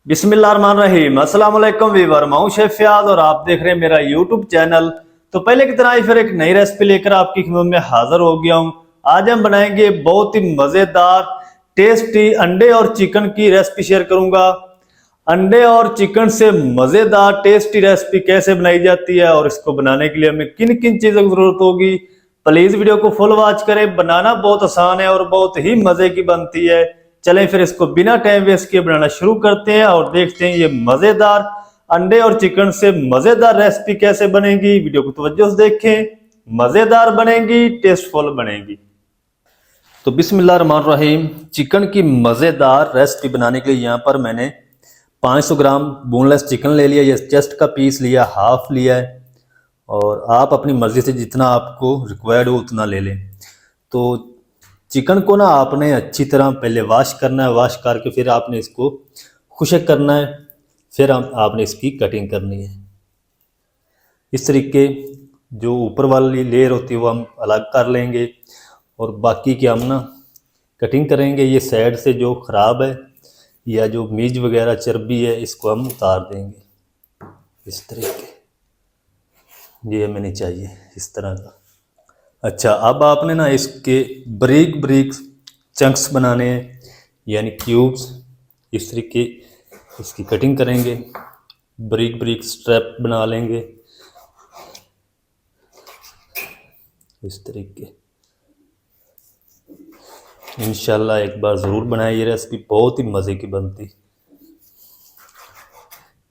बिस्मिल्लाहिर्रहमानिर्रहीम। अस्सलाम वालेकुम वीवर, मैं हूं शेफ फयाज और आप देख रहे हैं मेरा यूट्यूब चैनल। तो पहले की तरह ही फिर एक नई रेसिपी लेकर आपकी खिदमत में हाजिर हो गया हूं। आज हम बनाएंगे बहुत ही मज़ेदार टेस्टी अंडे और चिकन की रेसिपी शेयर करूंगा। अंडे और चिकन से मज़ेदार टेस्टी रेसिपी कैसे बनाई जाती है और इसको बनाने के लिए हमें किन किन चीज़ों की ज़रूरत होगी, प्लीज़ वीडियो को फुल वॉच करें। बनाना बहुत आसान है और बहुत ही मज़े की बनती है। चलें फिर इसको बिना टाइम वेस्ट किए बनाना शुरू करते हैं और देखते हैं ये मज़ेदार अंडे और चिकन से मज़ेदार रेसिपी कैसे बनेगी। वीडियो को तवज्जो से देखें, मज़ेदार बनेगी, टेस्टफुल बनेगी। तो बिस्मिल्लाहिर्रहमानिर्रहीम, चिकन की मज़ेदार रेसिपी बनाने के लिए यहाँ पर मैंने 500 ग्राम बोनलेस चिकन ले लिया। ये चेस्ट का पीस लिया, हाफ लिया है और आप अपनी मर्ज़ी से जितना आपको रिक्वायर्ड हो उतना ले लें। तो चिकन को ना आपने अच्छी तरह पहले वॉश करना है, वॉश करके फिर आपने इसको खुश्क करना है, फिर आपने इसकी कटिंग करनी है। इस तरीके जो ऊपर वाली लेयर होती है वो हम अलग कर लेंगे और बाकी की हम ना कटिंग करेंगे। ये साइड से जो ख़राब है या जो मीज वगैरह चर्बी है इसको हम उतार देंगे। इस तरीके ये हमें नहीं चाहिए इस तरह का। अच्छा, अब आपने ना इसके ब्रीक ब्रीक चंक्स बनाने हैं, यानी क्यूब्स। इस तरीके इसकी कटिंग करेंगे, ब्रीक ब्रीक स्ट्रैप बना लेंगे इस तरीके। इंशाल्लाह एक बार ज़रूर बनाए, ये रेसिपी बहुत ही मज़े की बनती।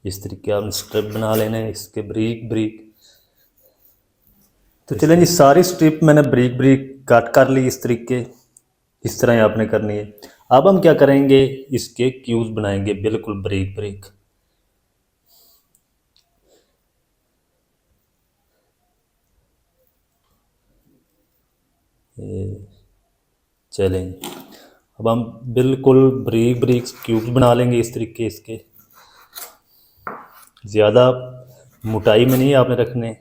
इस तरीके आपने स्ट्रिप बना लेने हैं इसके ब्रीक ब्रीक। तो चलें जी, सारी स्ट्रिप मैंने ब्रीक ब्रीक कट कर ली इस तरीके। इस तरह ही आपने करनी है। अब हम क्या करेंगे, इसके क्यूब्स बनाएंगे बिल्कुल ब्रीक ब्रीक। चलें, अब हम बिल्कुल ब्रीक ब्रीक क्यूब्स बना लेंगे इस तरीके। इसके ज़्यादा मोटाई में नहीं आपने रखने।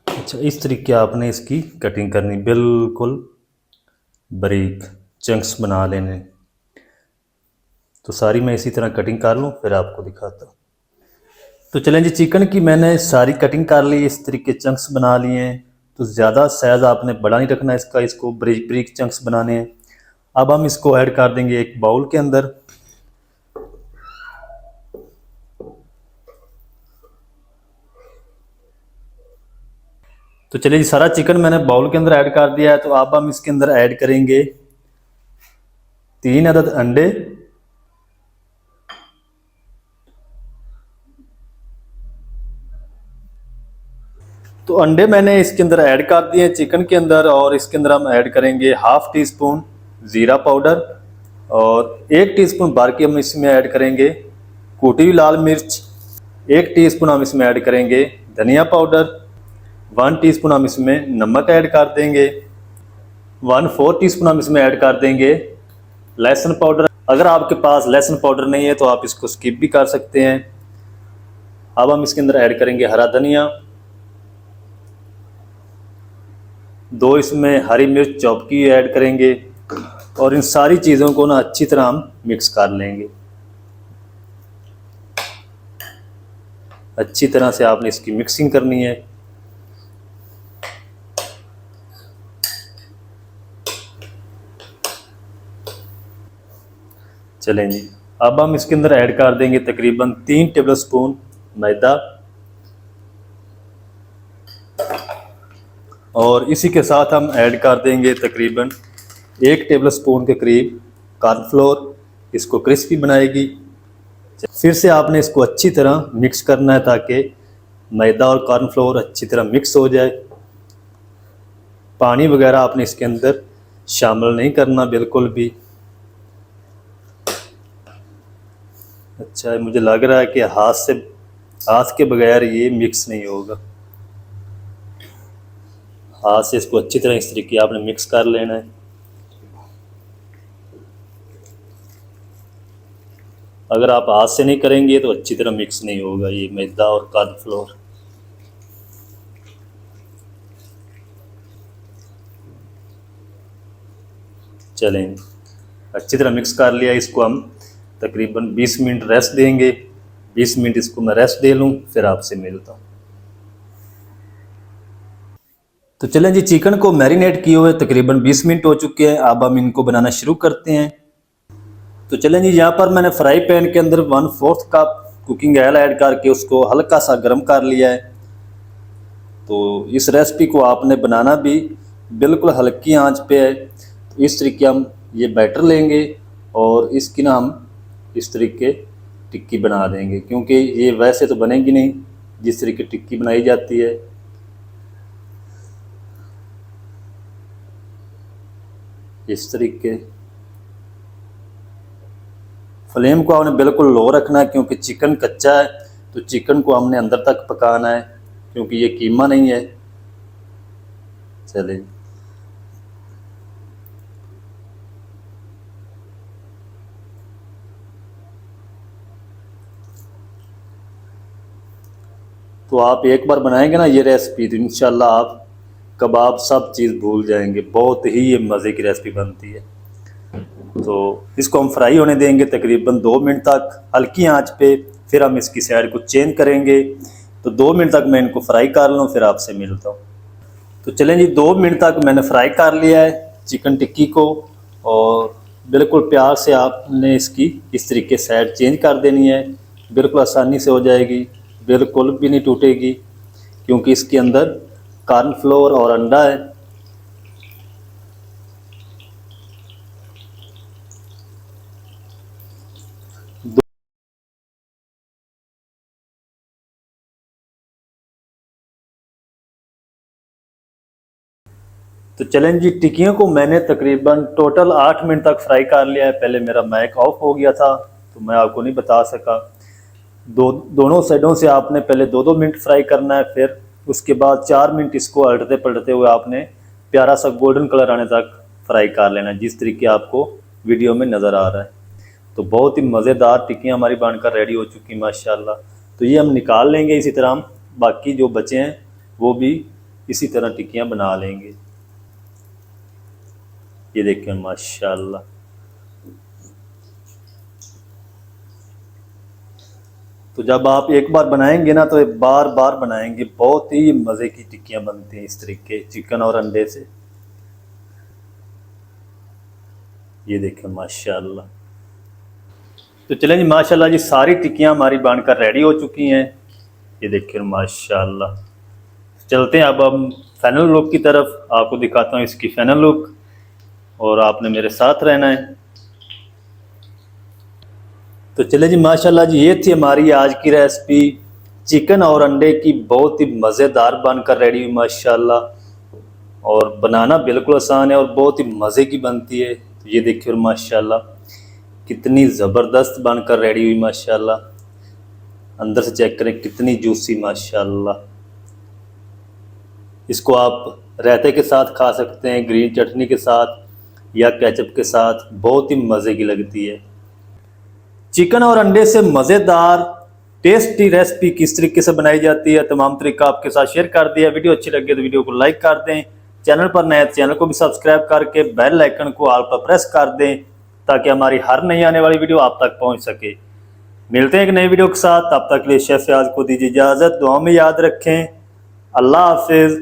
अच्छा, इस तरीके आपने इसकी कटिंग करनी, बिल्कुल बारीक चंक्स बना लेने। तो सारी मैं इसी तरह कटिंग कर लूँ फिर आपको दिखाता हूँ। तो चलें जी, चिकन की मैंने सारी कटिंग कर ली, इस तरीके चंक्स बना लिए हैं। तो ज़्यादा साइज़ आपने बड़ा नहीं रखना इसका, इसको ब्रीक ब्रीक चंक्स बनाने हैं। अब हम इसको ऐड कर देंगे एक बाउल के अंदर। तो चलिए जी, सारा चिकन मैंने बाउल के अंदर ऐड कर दिया है। तो अब हम इसके अंदर ऐड करेंगे 3 अदद अंडे। तो अंडे मैंने इसके अंदर ऐड कर दिए चिकन के अंदर और इसके अंदर हम ऐड करेंगे हाफ टी स्पून ज़ीरा पाउडर और 1 टीस्पून भर के हम इसमें ऐड करेंगे कुटी हुई लाल मिर्च। 1 टीस्पून हम इसमें ऐड करेंगे धनिया पाउडर। 1 टीस्पून हम इसमें नमक ऐड कर देंगे। 1/4 टीस्पून हम इसमें ऐड कर देंगे लहसुन पाउडर। अगर आपके पास लहसुन पाउडर नहीं है तो आप इसको स्किप भी कर सकते हैं। अब हम इसके अंदर ऐड करेंगे हरा धनिया, 2 इसमें हरी मिर्च चॉप की ऐड करेंगे और इन सारी चीज़ों को ना अच्छी तरह हम मिक्स कर लेंगे। अच्छी तरह से आपने इसकी मिक्सिंग करनी है। चलें जी, अब हम इसके अंदर ऐड कर देंगे तकरीबन 3 टेबल स्पून मैदा और इसी के साथ हम ऐड कर देंगे तकरीबन 1 टेबल स्पून के करीब कॉर्नफ्लोर। इसको क्रिस्पी बनाएगी। फिर से आपने इसको अच्छी तरह मिक्स करना है ताकि मैदा और कॉर्नफ्लोर अच्छी तरह मिक्स हो जाए। पानी वगैरह आपने इसके अंदर शामिल नहीं करना बिल्कुल भी। अच्छा, मुझे लग रहा है कि हाथ के बगैर ये मिक्स नहीं होगा। हाथ से इसको अच्छी तरह इस तरीके आपने मिक्स कर लेना है। अगर आप हाथ से नहीं करेंगे तो अच्छी तरह मिक्स नहीं होगा ये मैदा और कॉर्नफ्लोर। चलें, अच्छी तरह मिक्स कर लिया। इसको हम तकरीबन 20 मिनट रेस्ट देंगे। 20 मिनट इसको मैं रेस्ट दे लूँ, फिर आपसे मिलता हूँ। तो चलें जी, चिकन को मैरिनेट किए हुए तकरीबन 20 मिनट हो चुके हैं। अब हम इनको बनाना शुरू करते हैं। तो चलें जी, यहाँ पर मैंने फ्राई पैन के अंदर 1/4 कप कुकिंग ऑयल ऐड करके उसको हल्का सा गर्म कर लिया है। तो इस रेसिपी को आपने बनाना भी बिल्कुल हल्की आंच पे है। तो इस तरीके हम ये बैटर लेंगे और इसकी ना हम इस तरीके टिक्की बना देंगे, क्योंकि ये वैसे तो बनेगी नहीं जिस तरीके टिक्की बनाई जाती है। इस तरीके फ्लेम को आपने बिल्कुल लो रखना है, क्योंकि चिकन कच्चा है। तो चिकन को हमने अंदर तक पकाना है, क्योंकि ये कीमा नहीं है। चलिए, तो आप एक बार बनाएंगे ना ये रेसिपी तो इंशाल्लाह आप कबाब सब चीज़ भूल जाएंगे। बहुत ही ये मज़े की रेसिपी बनती है। तो इसको हम फ्राई होने देंगे तकरीबन 2 मिनट तक हल्की आंच पे। फिर हम इसकी साइड को चेंज करेंगे। तो 2 मिनट तक मैं इनको फ्राई कर लूँ, फिर आपसे मिलता हूँ। तो चलें जी, 2 मिनट तक मैंने फ्राई कर लिया है चिकन टिक्की को, और बिल्कुल प्यार से आपने इसकी इस तरीके साइड चेंज कर देनी है। बिल्कुल आसानी से हो जाएगी, बिल्कुल भी नहीं टूटेगी, क्योंकि इसके अंदर कॉर्नफ्लोर और अंडा है। तो चलें जी, टिक्कियों को मैंने तकरीबन टोटल 8 मिनट तक फ्राई कर लिया है। पहले मेरा माइक ऑफ हो गया था तो मैं आपको नहीं बता सका। दोनों साइडों से आपने पहले 2-2 मिनट फ्राई करना है, फिर उसके बाद 4 मिनट इसको अलटते पलटते हुए आपने प्यारा सा गोल्डन कलर आने तक फ्राई कर लेना है, जिस तरीके आपको वीडियो में नज़र आ रहा है। तो बहुत ही मज़ेदार टिक्कियाँ हमारी बनकर रेडी हो चुकी माशाल्लाह। तो ये हम निकाल लेंगे। इसी तरह हम बाकी जो बचे हैं वो भी इसी तरह टिक्कियाँ बना लेंगे। ये देखें माशाल्लाह। तो जब आप एक बार बनाएंगे ना तो बार बार बनाएंगे। बहुत ही मज़े की टिक्कियाँ बनती हैं इस तरीके चिकन और अंडे से। ये देखें माशाल्लाह। तो चलें जी, माशाल्लाह जी, सारी टिक्कियाँ हमारी बनकर रेडी हो चुकी हैं। ये देखें माशाल्लाह। चलते हैं अब हम फाइनल लुक की तरफ। आपको दिखाता हूँ इसकी फाइनल लुक, और आपने मेरे साथ रहना है। तो चले जी, माशाल्लाह जी, ये थी हमारी आज की रेसिपी चिकन और अंडे की। बहुत ही मज़ेदार बनकर रेडी हुई माशाल्लाह, और बनाना बिल्कुल आसान है और बहुत ही मज़े की बनती है। तो ये देखिए और माशाल्लाह कितनी ज़बरदस्त बनकर रेडी हुई माशाल्लाह। अंदर से चेक करें कितनी जूसी माशाल्लाह। इसको आप रायते के साथ खा सकते हैं, ग्रीन चटनी के साथ या केचप के साथ। बहुत ही मज़े की लगती है। चिकन और अंडे से मज़ेदार टेस्टी रेसिपी किस तरीके से बनाई जाती है तमाम तरीका आपके साथ शेयर कर दिया। वीडियो अच्छी लगे तो वीडियो को लाइक कर दें। चैनल पर नए चैनल को भी सब्सक्राइब करके बेल आइकन को ऑल पर प्रेस कर दें, ताकि हमारी हर नई आने वाली वीडियो आप तक पहुंच सके। मिलते हैं एक नई वीडियो के साथ। तब तक के लिए शेफ फयाज को दीजिए इजाज़त। दुआ में याद रखें। अल्लाह हाफिज़।